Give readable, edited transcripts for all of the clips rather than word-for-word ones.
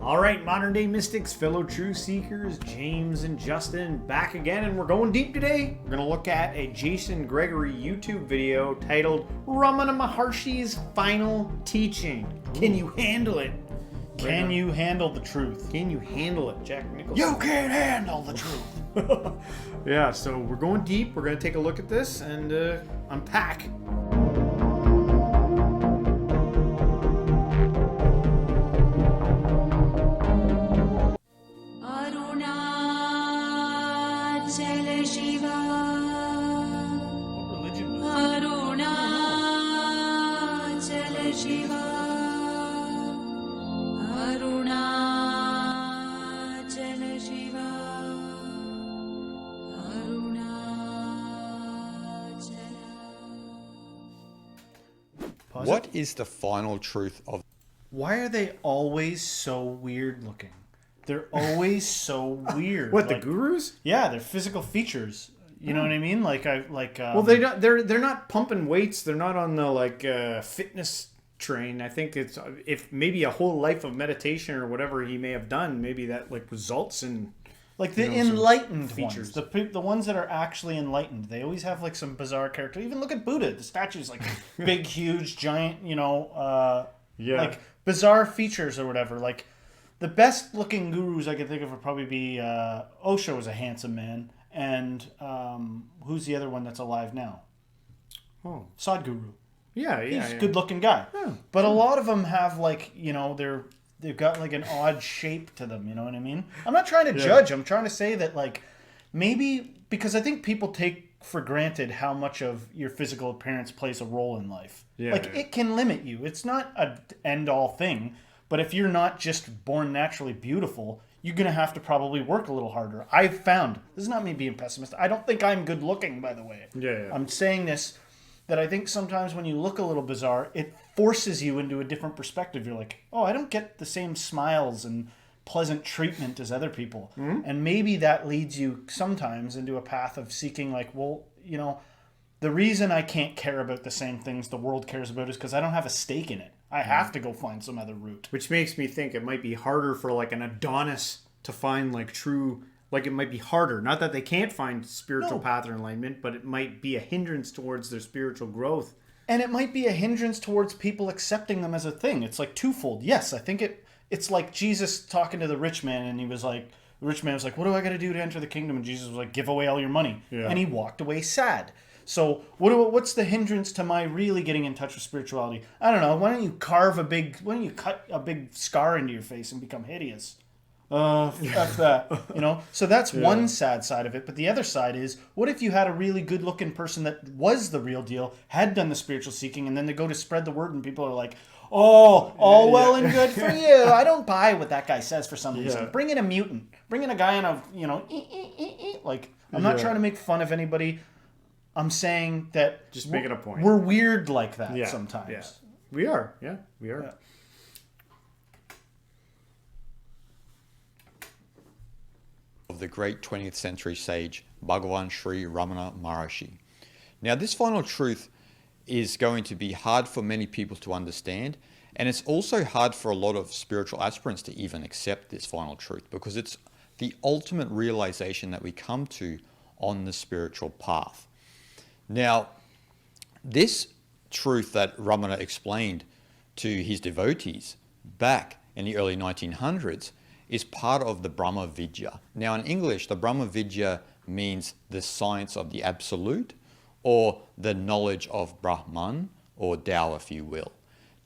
All right, modern day mystics, fellow truth seekers, James and Justin back again, and we're going deep today. We're going to look at a Jason Gregory YouTube video titled Ramana Maharshi's Final Teaching. Can you handle it? Can you handle the truth? Can you handle it, Jack Nicholson? You can't handle the truth. Yeah, so we're going deep. We're going to take a look at this and unpack. What is the final truth of... Why are they always so weird looking? They're always so weird. What, the gurus? Yeah, their physical features. You know what I mean? Well, they're not pumping weights. They're not on the fitness train. I think it's if maybe a whole life of meditation or whatever he may have done, maybe that results in the enlightened features. The ones that are actually enlightened. They always have some bizarre character. Even look at Buddha. The statue's big, huge, giant. Bizarre features or whatever. The best looking gurus I can think of would probably be Osho was a handsome man. And who's the other one that's alive now? Oh, Sadhguru. Yeah. He's a good-looking guy. Yeah. But a lot of them have they've got an odd shape to them. You know what I mean? I'm not trying to judge. I'm trying to say that maybe because I think people take for granted how much of your physical appearance plays a role in life. Yeah. It can limit you. It's not an end-all thing. But if you're not just born naturally beautiful, you're going to have to probably work a little harder. I've found, this is not me being pessimistic. I don't think I'm good looking, by the way. Yeah. I'm saying this, that I think sometimes when you look a little bizarre, it forces you into a different perspective. You're like, oh, I don't get the same smiles and pleasant treatment as other people. Mm-hmm. And maybe that leads you sometimes into a path of seeking the reason I can't care about the same things the world cares about is because I don't have a stake in it. I have to go find some other route. Which makes me think it might be harder for an Adonis to find true... it might be harder. Not that they can't find spiritual path or enlightenment, but it might be a hindrance towards their spiritual growth. And it might be a hindrance towards people accepting them as a thing. It's twofold. Yes, I think it's like Jesus talking to the rich man, and he was the rich man was like, what do I got to do to enter the kingdom? And Jesus was like, give away all your money. Yeah. And he walked away sad. So what's the hindrance to my really getting in touch with spirituality? I don't know. Why don't you cut a big scar into your face and become hideous? F that. So that's one sad side of it. But the other side is, what if you had a really good looking person that was the real deal, had done the spiritual seeking, and then they go to spread the word and people are like, oh, all well and good for you. I don't buy what that guy says for some reason. Bring in a mutant. Bring in a guy on a, I'm not trying to make fun of anybody. I'm saying that just making a point. We're weird like that sometimes. Yeah. We are. Yeah, we are. Yeah. Of the great 20th century sage Bhagavan Sri Ramana Maharshi. Now, this final truth is going to be hard for many people to understand, and it's also hard for a lot of spiritual aspirants to even accept this final truth, because it's the ultimate realization that we come to on the spiritual path. Now, this truth that Ramana explained to his devotees back in the early 1900s is part of the Brahma Vidya. Now, in English, the Brahma Vidya means the science of the absolute, or the knowledge of Brahman, or Tao, if you will.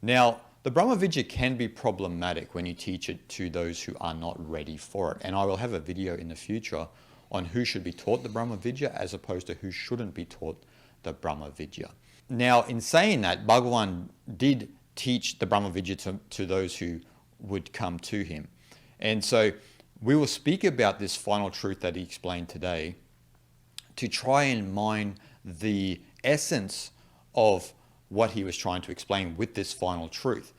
Now, the Brahma Vidya can be problematic when you teach it to those who are not ready for it. And I will have a video in the future on who should be taught the Brahma Vidya as opposed to who shouldn't be taught the Brahma Vidya. Now, in saying that, Bhagavan did teach the Brahma Vidya to those who would come to him. And so we will speak about this final truth that he explained today to try and mine the essence of what he was trying to explain with this final truth.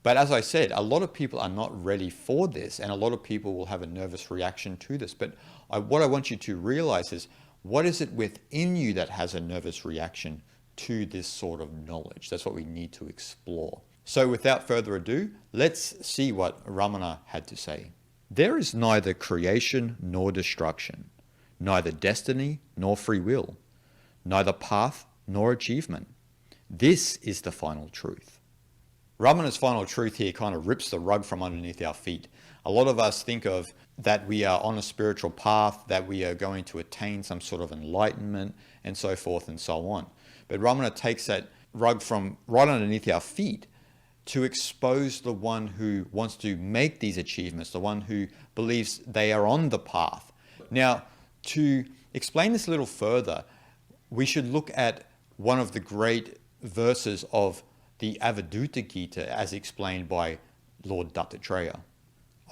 But as I said, a lot of people are not ready for this, and a lot of people will have a nervous reaction to this. But what I want you to realize is, what is it within you that has a nervous reaction to this sort of knowledge? That's what we need to explore. So without further ado, let's see what Ramana had to say. There is neither creation nor destruction, neither destiny nor free will, neither path nor achievement. This is the final truth. Ramana's final truth here kind of rips the rug from underneath our feet. A lot of us think of that we are on a spiritual path, that we are going to attain some sort of enlightenment, and so forth and so on. But Ramana takes that rug from right underneath our feet to expose the one who wants to make these achievements, the one who believes they are on the path. Now, to explain this a little further, we should look at one of the great verses of the Avadhuta Gita as explained by Lord Dattatreya.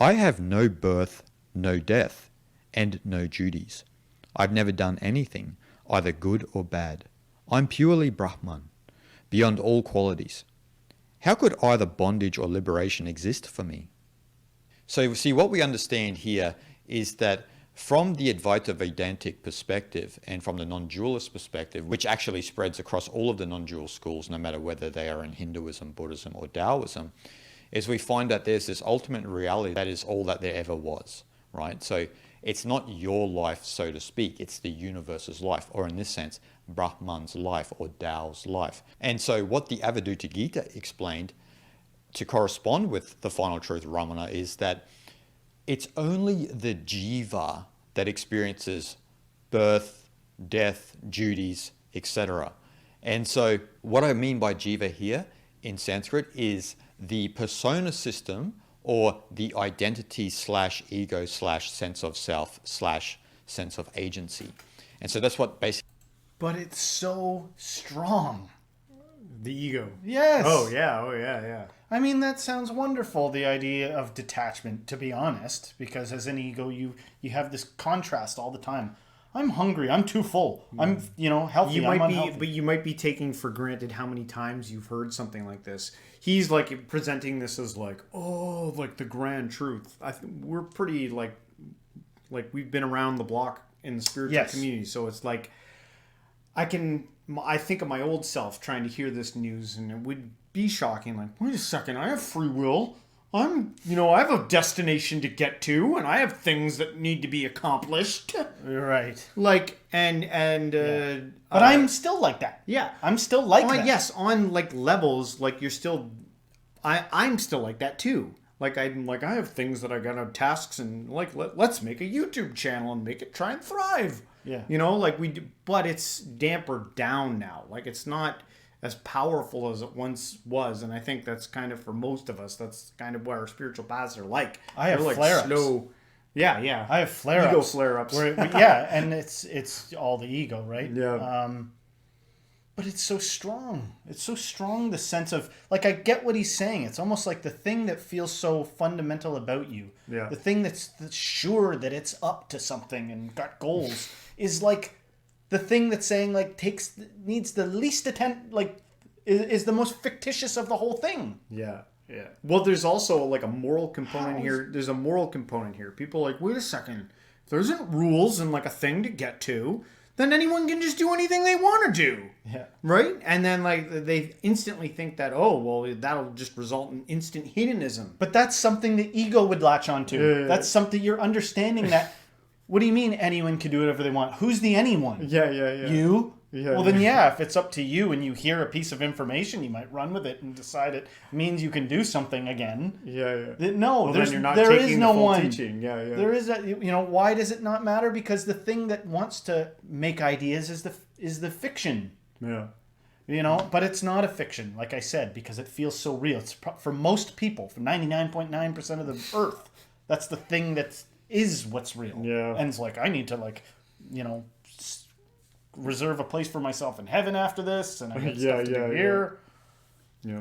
I have no birth, no death, and no duties. I've never done anything, either good or bad. I'm purely Brahman, beyond all qualities. How could either bondage or liberation exist for me? So you see, what we understand here is that from the Advaita Vedantic perspective and from the non-dualist perspective, which actually spreads across all of the non-dual schools, no matter whether they are in Hinduism, Buddhism, or Taoism, is we find that there's this ultimate reality that is all that there ever was, right? So it's not your life, so to speak, it's the universe's life, or in this sense, Brahman's life or Tao's life. And so what the Avadhuta Gita explained to correspond with the final truth, Ramana, is that it's only the jiva that experiences birth, death, duties, etc. And so what I mean by jiva here in Sanskrit is the persona system, or the identity slash ego slash sense of self slash sense of agency. And so that's what basically... But it's so strong. The ego. Yes. Oh yeah. I mean, that sounds wonderful, the idea of detachment, to be honest, because as an ego, you have this contrast all the time. I'm hungry. I'm too full. I'm, healthy. I'm unhealthy. But you might be taking for granted how many times you've heard something like this. He's like presenting this as like, oh, like the grand truth. We're pretty like we've been around the block in the spiritual community, so it's like I think of my old self trying to hear this news, and it would be shocking. Like, wait a second, I have free will. I have a destination to get to, and I have things that need to be accomplished. Right. Like, but I'm still like that. Yeah. I'm still like that. Yes, on like levels, like you're still, I'm still like that too. Like I have things that I got on tasks, and like let's make a YouTube channel and make it try and thrive. Yeah. Like we do, but it's dampered down now. Like it's not as powerful as it once was, and I think that's kind of for most of us. That's kind of what our spiritual paths are like. I have like flare-ups. Slow. Yeah. I have flare-ups. Ego flare-ups. And it's all the ego, right? Yeah. But it's so strong. It's so strong, the sense of, like, I get what he's saying. It's almost like the thing that feels so fundamental about you. Yeah. The thing that's sure that it's up to something and got goals is like the thing that's saying, like, needs the least attention, like, is the most fictitious of the whole thing. Yeah. Well, there's also like a moral component here. There's a moral component here. People are like, wait a second. If there isn't rules and like a thing to get to, then anyone can just do anything they want to do. Yeah. Right? And then like they instantly think that, oh, well, that'll just result in instant hedonism. But that's something the ego would latch onto. Yeah. That's something you're understanding that. What do you mean anyone can do whatever they want? Who's the anyone? Yeah. You? Yeah, well, then, if it's up to you and you hear a piece of information, you might run with it and decide it means you can do something again. Yeah. No, well, then you're not there taking is no the full one. Teaching. Yeah. There is why does it not matter? Because the thing that wants to make ideas is the fiction. Yeah. But it's not a fiction, like I said, because it feels so real. It's for most people, for 99.9% of the earth, that's the thing that is what's real. Yeah. And it's like, I need to reserve a place for myself in heaven after this, and I got stuff to do here. Yeah.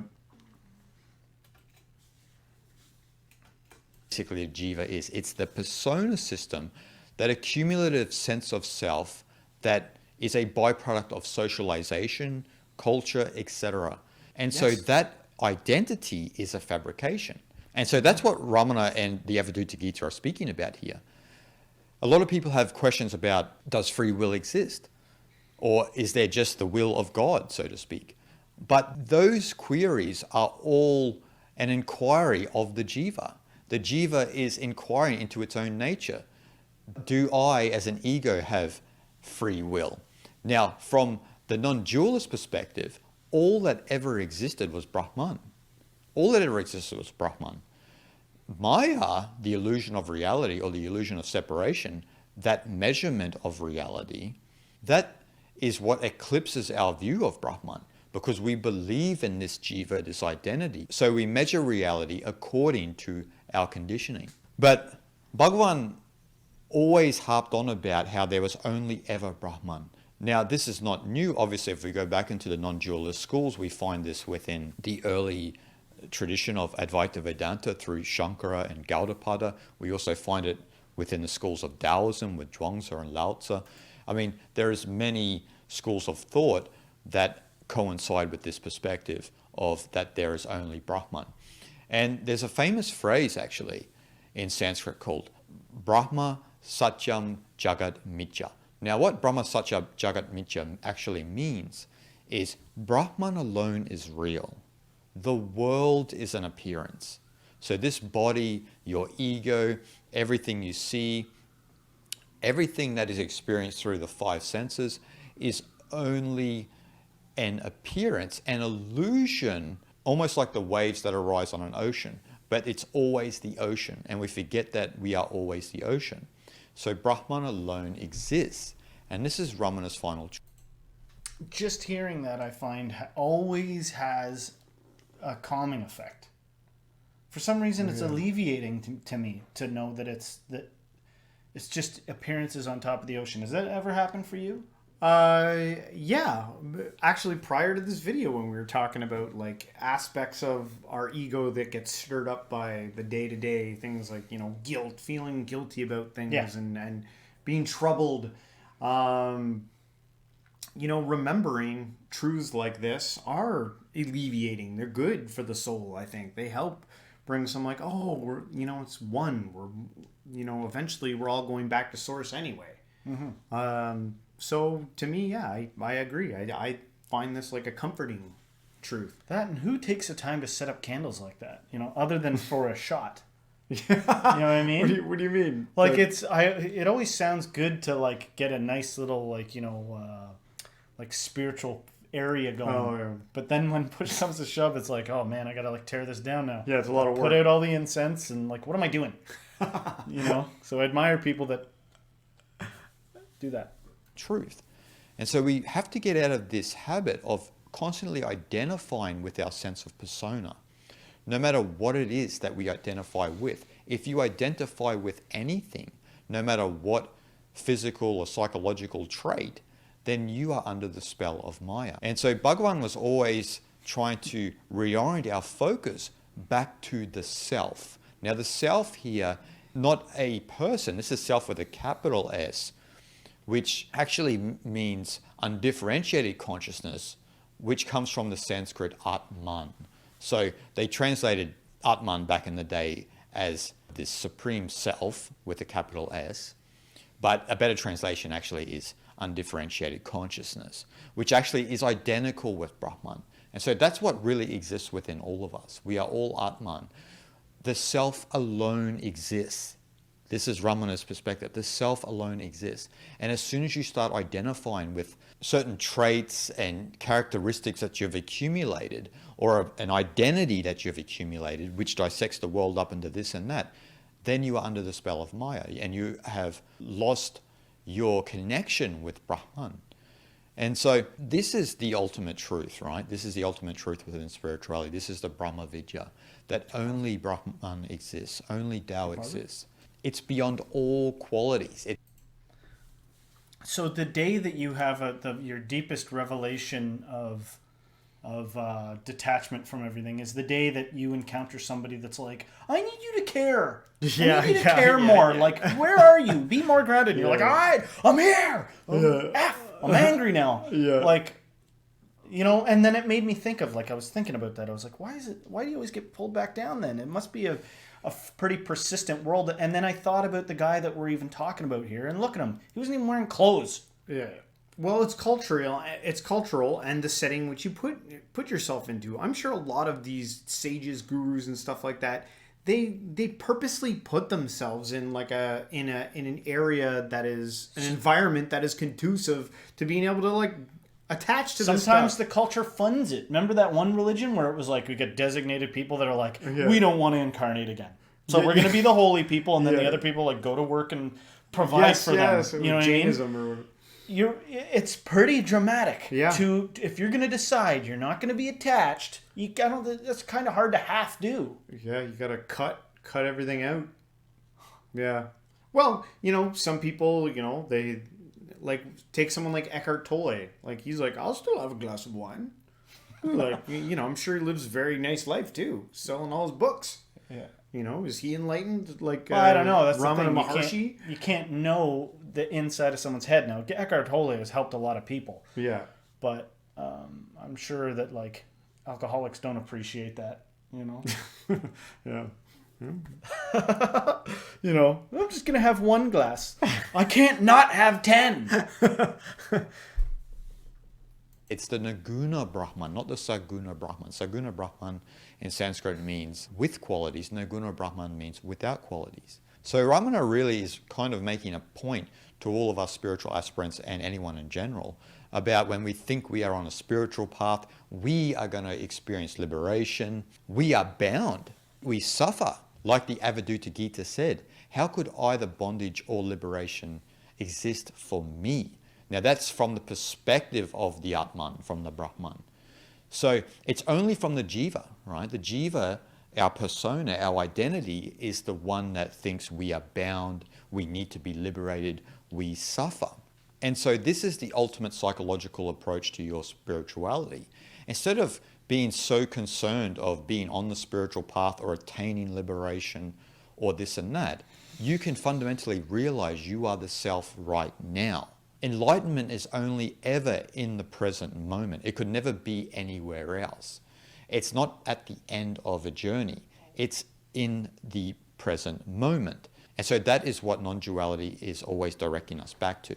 Basically, jiva is, it's the persona system, that accumulative sense of self that is a byproduct of socialization, culture, etc. And so that identity is a fabrication. And so that's what Ramana and the Avadhuta Gita are speaking about here. A lot of people have questions about, does free will exist? Or is there just the will of God, so to speak? But those queries are all an inquiry of the jiva. The jiva is inquiring into its own nature. Do I, as an ego, have free will? Now, from the non-dualist perspective, all that ever existed was Brahman. All that ever existed was Brahman. Maya, the illusion of reality or the illusion of separation, that measurement of reality, that is what eclipses our view of Brahman, because we believe in this jiva, this identity. So we measure reality according to our conditioning. But Bhagavan always harped on about how there was only ever Brahman. Now, this is not new. Obviously, if we go back into the non-dualist schools, we find this within the early tradition of Advaita Vedanta through Shankara and Gaudapada. We also find it within the schools of Taoism with Zhuangzi and Lao Tzu. I mean, there is many schools of thought that coincide with this perspective of that there is only Brahman. And there's a famous phrase actually in Sanskrit called Brahma Satyam Jagat Mithya. Now, what Brahma Satya Jagat Mithya actually means is Brahman alone is real. The world is an appearance. So this body, your ego, everything you see, everything that is experienced through the five senses is only an appearance, an illusion, almost like the waves that arise on an ocean. But it's always the ocean, and we forget that we are always the ocean. So Brahman alone exists, and this is Ramana's final truth. Just hearing that, I find, always has a calming effect. For some reason, it's alleviating to me to know that it's just appearances on top of the ocean. Has that ever happened for you? Yeah. Actually, prior to this video, when we were talking about like aspects of our ego that get stirred up by the day-to-day things like, you know, guilt, feeling guilty about things, and being troubled, you know, remembering truths like this are alleviating. They're good for the soul, I think. They help bring some like, oh, we're, you know, it's one. We're, you know, eventually we're all going back to source anyway. Mm-hmm. So to me, yeah, I agree. I find this like a comforting truth. That, and who takes the time to set up candles like that? You know, other than for a shot. You know what I mean? What do you mean? Like it always sounds good to like get a nice little like, you know, like spiritual area going. Oh, yeah. But then when push comes to shove, it's like, oh man, I gotta like tear this down now. Yeah, it's a lot of work. Put out all the incense and like, what am I doing? You know? So I admire people that do that. Truth. And so we have to get out of this habit of constantly identifying with our sense of persona, no matter what it is that we identify with. If you identify with anything, no matter what physical or psychological trait, then you are under the spell of Maya. And so Bhagavan was always trying to reorient our focus back to the self. Now the self here, not a person, this is self with a capital S, which actually means undifferentiated consciousness, which comes from the Sanskrit Atman. So they translated Atman back in the day as this supreme self with a capital S, but a better translation actually is undifferentiated consciousness, which actually is identical with Brahman. And so that's what really exists within all of us. We are all Atman. The self alone exists. This is Ramana's perspective. The self alone exists. And as soon as you start identifying with certain traits and characteristics that you've accumulated, or an identity that you've accumulated, which dissects the world up into this and that, then you are under the spell of Maya and you have lost your connection with Brahman. And so this is the ultimate truth, right? This is the ultimate truth within spirituality. This is the Brahma Vidya, that only Brahman exists, only Tao exists. It's beyond all qualities. So the day that you have your deepest revelation of detachment from everything is the day that you encounter somebody that's like, I need you to care. I need you to care more. Yeah. Like, where are you? Be more grounded. And you're like, all right, I'm here. I'm angry now. Yeah. Like, you know, and then it made me think of, like, I was thinking about that. I was like, why do you always get pulled back down then? It must be a pretty persistent world. And then I thought about the guy that we're even talking about here, and look at him. He wasn't even wearing clothes. Yeah. Well, it's cultural. It's cultural, and the setting which you put yourself into. I'm sure a lot of these sages, gurus, and stuff like that, they purposely put themselves in like in an area that is an environment that is conducive to being able to like attach to this Sometimes stuff. the culture funds it. Remember that one religion where it was like we got designated people that are like, we don't want to incarnate again. So we're going to be the holy people, and then the other people like go to work and provide for them. So You know what I mean? Jainism It's pretty dramatic. Yeah. If you're going to decide you're not going to be attached, that's kind of hard to half do. Yeah, you gotta cut everything out. Yeah. Well, some people, they like take someone like Eckhart Tolle. Like he's like, I'll still have a glass of wine. Like, I'm sure he lives a very nice life too, selling all his books. Yeah. Is he enlightened? Like, I don't know. That's Ramana the Maharshi. thing. You can't know the inside of someone's head. Now, Eckhart Tolle has helped a lot of people. Yeah. But I'm sure that like alcoholics don't appreciate that. Yeah. I'm just gonna have one glass. I can't not have 10. It's the Naguna Brahman, not the Saguna Brahman. Saguna Brahman in Sanskrit means with qualities. Naguna Brahman means without qualities. So Ramana really is kind of making a point to all of us spiritual aspirants and anyone in general about when we think we are on a spiritual path, we are going to experience liberation. We are bound. We suffer. Like the Avadutta Gita said, how could either bondage or liberation exist for me? Now that's from the perspective of the Atman, from the Brahman. So it's only from the Jiva, right? The Jiva, our persona, our identity is the one that thinks we are bound, we need to be liberated, we suffer. And so this is the ultimate psychological approach to your spirituality. Instead of being so concerned of being on the spiritual path or attaining liberation or this and that, you can fundamentally realize you are the self right now. Enlightenment is only ever in the present moment. It could never be anywhere else. It's not at the end of a journey. It's in the present moment. And so that is what non-duality is always directing us back to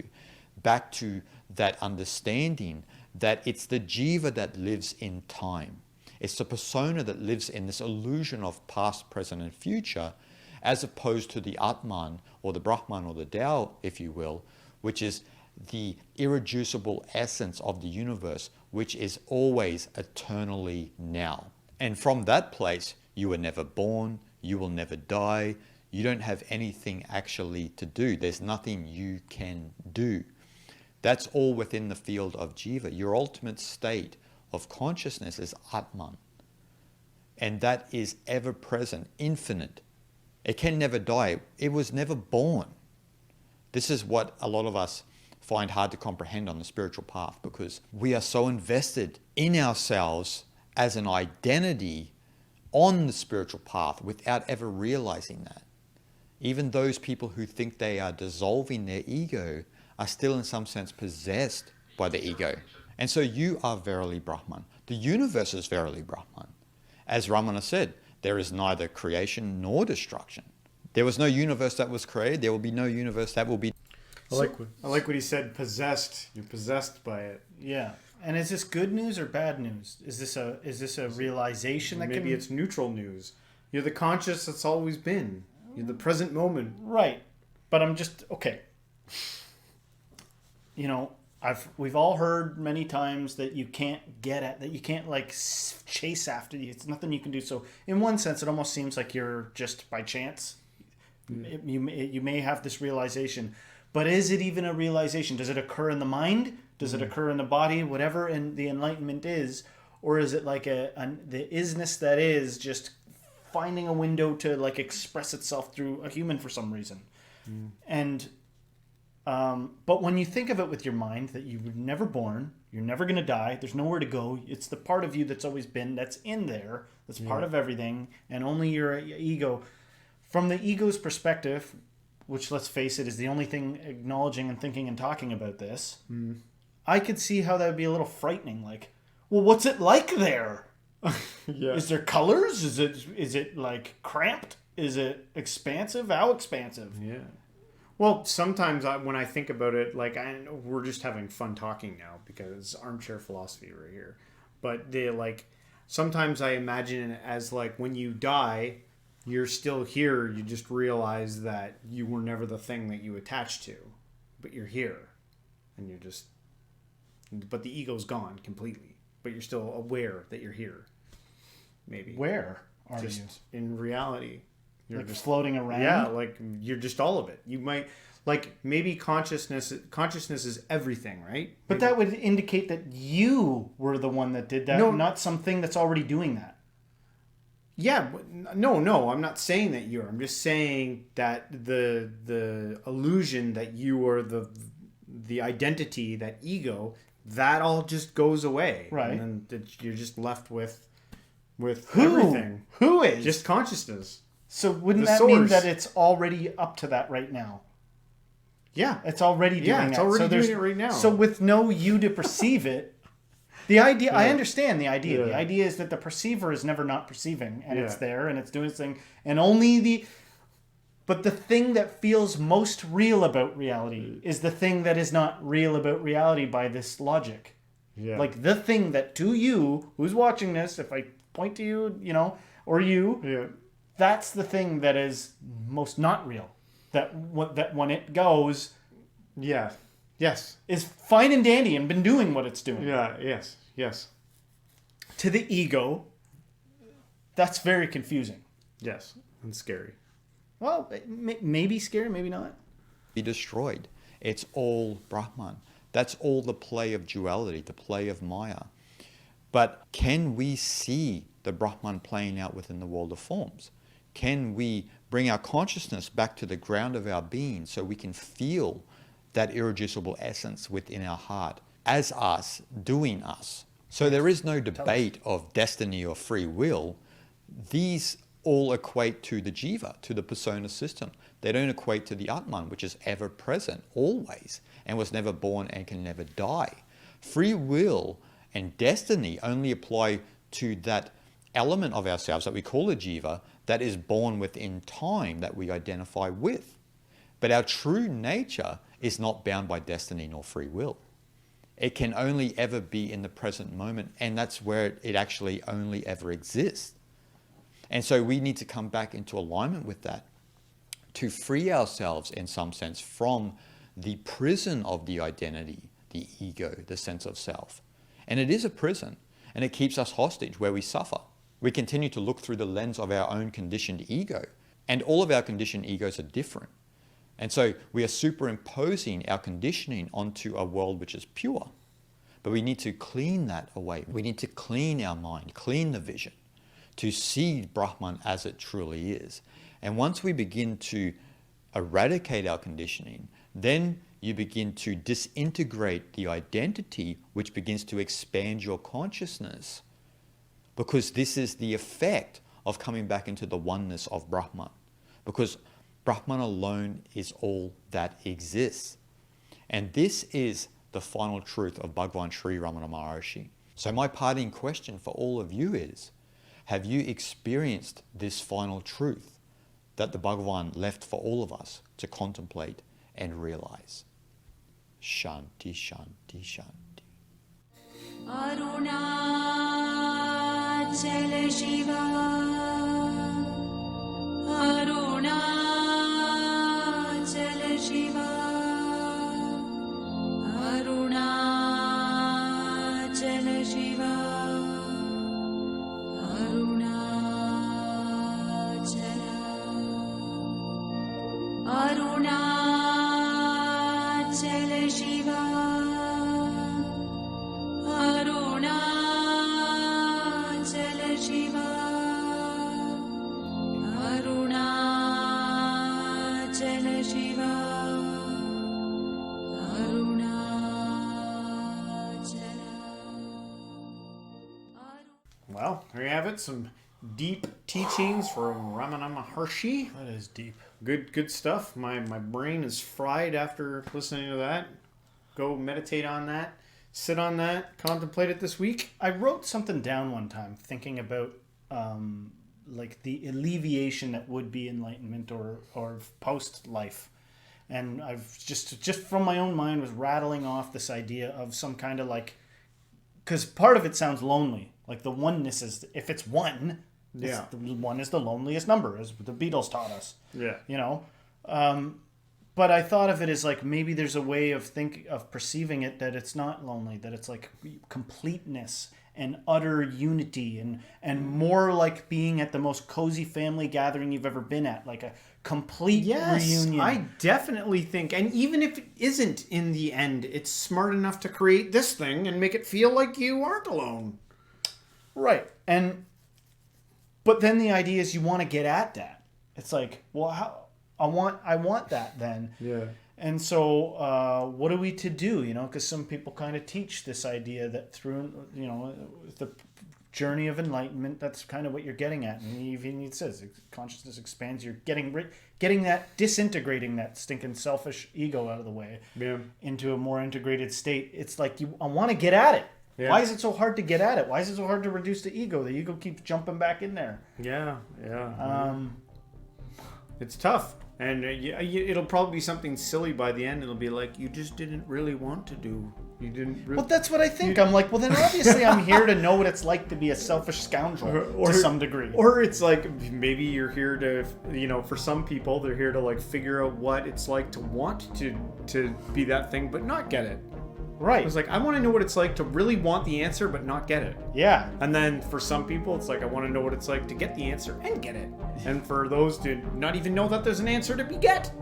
that understanding that it's the jiva that lives in time. It's the persona that lives in this illusion of past, present, and future, as opposed to the Atman or the Brahman or the Tao, if you will, which is the irreducible essence of the universe, which is always eternally now. And from that place, you were never born, you will never die, you don't have anything actually to do. There's nothing you can do. That's all within the field of jiva. Your ultimate state of consciousness is Atman. And that is ever present, infinite. It can never die. It was never born. This is what a lot of us find hard to comprehend on the spiritual path, because we are so invested in ourselves as an identity on the spiritual path without ever realizing that. Even those people who think they are dissolving their ego are still in some sense possessed by the ego. And so you are verily Brahman. The universe is verily Brahman. As Ramana said, there is neither creation nor destruction. There was no universe that was created. There will be no universe that will be. I like what he said, possessed. You're possessed by it. Yeah. And is this good news or bad news? Is this a realization that Maybe it's neutral news. You're the conscious that's always been. You're the present moment. Right. But I'm just okay. We've all heard many times that you can't get at, that you can't like chase after you. It's nothing you can do. So in one sense, it almost seems like you're just by chance. You may have this realization, but is it even a realization? Does it occur in the mind? Does it occur in the body? Whatever the enlightenment is, or is it like the isness that is just finding a window to like express itself through a human for some reason? And but when you think of it with your mind, that you were never born, you're never going to die, there's nowhere to go, it's the part of you that's always been, that's in there, that's part of everything, and only your ego. From the ego's perspective, which let's face it is the only thing acknowledging and thinking and talking about this, I could see how that would be a little frightening. Like, well, what's it like there? Yeah. Is there colors? Is it like cramped? Is it expansive? How expansive? Yeah. Well, sometimes when I think about it, like we're just having fun talking now because armchair philosophy right here. But sometimes I imagine it as like when you die, you're still here. You just realize that you were never the thing that you attached to, but you're here, and but the ego's gone completely. But you're still aware that you're here. Maybe Where are just you? in reality. You're Like just floating around? Yeah, like you're just all of it. You might maybe consciousness is everything, right? But that would indicate that you were the one that did that, not something that's already doing that. Yeah, no, I'm not saying that you're. I'm just saying that the illusion that you are the identity, that ego, that all just goes away. Right. And then you're just left with Who? everything. Who is? Just consciousness. So wouldn't the that mean source. that it's already up to that right now? Yeah. It's already doing Yeah, it's already there's- doing it right now. So with no you to perceive it, the idea, I understand the idea. Yeah. The idea is that the perceiver is never not perceiving, and it's Yeah. there, and it's doing its thing, and but the thing that feels most real about reality is the thing that is not real about reality by this logic. Yeah. Like the thing that to you, who's watching this, if I point to you, or you, Yeah. that's the thing that is most not real. That when it goes, Yeah. Yes. is fine and dandy and been doing what it's doing. Yeah. Yes. Yes. To the ego, that's very confusing. Yes. And scary. Well, maybe scary, maybe not. Be destroyed. It's all Brahman. That's all the play of duality, the play of Maya. But can we see the Brahman playing out within the world of forms? Can we bring our consciousness back to the ground of our being so we can feel that irreducible essence within our heart as us, doing us? So there is no debate of destiny or free will. These all equate to the jiva, to the persona system. They don't equate to the Atman, which is ever present, always, and was never born and can never die. Free will and destiny only apply to that element of ourselves that we call a jiva that is born within time that we identify with. But our true nature is not bound by destiny nor free will. It can only ever be in the present moment, and that's where it actually only ever exists. And so we need to come back into alignment with that to free ourselves, in some sense, from the prison of the identity, the ego, the sense of self. And it is a prison, and it keeps us hostage where we suffer. We continue to look through the lens of our own conditioned ego, and all of our conditioned egos are different. And so we are superimposing our conditioning onto a world which is pure. But we need to clean that away. We need to clean our mind, clean the vision, to see Brahman as it truly is. And once we begin to eradicate our conditioning, then you begin to disintegrate the identity, which begins to expand your consciousness. Because this is the effect of coming back into the oneness of Brahman. Because Brahman alone is all that exists. And this is the final truth of Bhagavan Sri Ramana Maharshi. So my parting question for all of you is, have you experienced this final truth that the Bhagavan left for all of us to contemplate and realize? Shanti, Shanti, Shanti. Arunachala Shiva, Arunachala Shiva, Arunachala Shiva, Arunachala, Arunachala Shiva, Arunachala Shiva, Arunachala Shiva, Arunachala. Well, there you have it. Some deep teachings from Ramana Maharshi. That is deep. Good stuff. My brain is fried after listening to that. Go meditate on that. Sit on that. Contemplate it this week. I wrote something down one time thinking about like the alleviation that would be enlightenment or post-life. And I've just from my own mind was rattling off this idea of some kind of like, because part of it sounds lonely. Like the oneness is, if it's one, Yeah. one is the loneliest number, as the Beatles taught us. Yeah. You know? But I thought of it as like, maybe there's a way of perceiving it that it's not lonely, that it's like completeness and utter unity and more like being at the most cozy family gathering you've ever been at, like a complete reunion. I definitely think, and even if it isn't in the end, it's smart enough to create this thing and make it feel like you aren't alone. Right. But then the idea is you want to get at that. It's like, well, how I want that then. Yeah. And so, what are we to do? You know, because some people kind of teach this idea that through, you know, the journey of enlightenment, that's kind of what you're getting at. And even it says consciousness expands. You're getting that, disintegrating that stinking selfish ego out of the way, into a more integrated state. It's like I want to get at it. Yeah. Why is it so hard to get at it? Why is it so hard to reduce the ego? The ego keeps jumping back in there. Yeah. It's tough. And it'll probably be something silly by the end. It'll be like, you just didn't really want to do. You didn't really... Well, that's what I think. I'm like, well, then obviously I'm here to know what it's like to be a selfish scoundrel to some degree. Or it's like, maybe you're here to, you know, for some people, they're here to like figure out what it's like to want to be that thing, but not get it. Right. It's like, I want to know what it's like to really want the answer, but not get it. Yeah. And then for some people, it's like, I want to know what it's like to get the answer and get it. And for those to not even know that there's an answer to be get.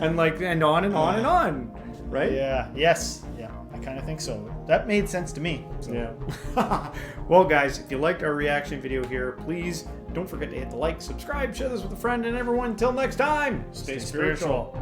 And like, and on and on and on. Right? Yeah. Yes. Yeah. I kind of think so. That made sense to me. So. Yeah. Well, guys, if you liked our reaction video here, please don't forget to hit the like, subscribe, share this with a friend, and everyone. Until next time, stay spiritual.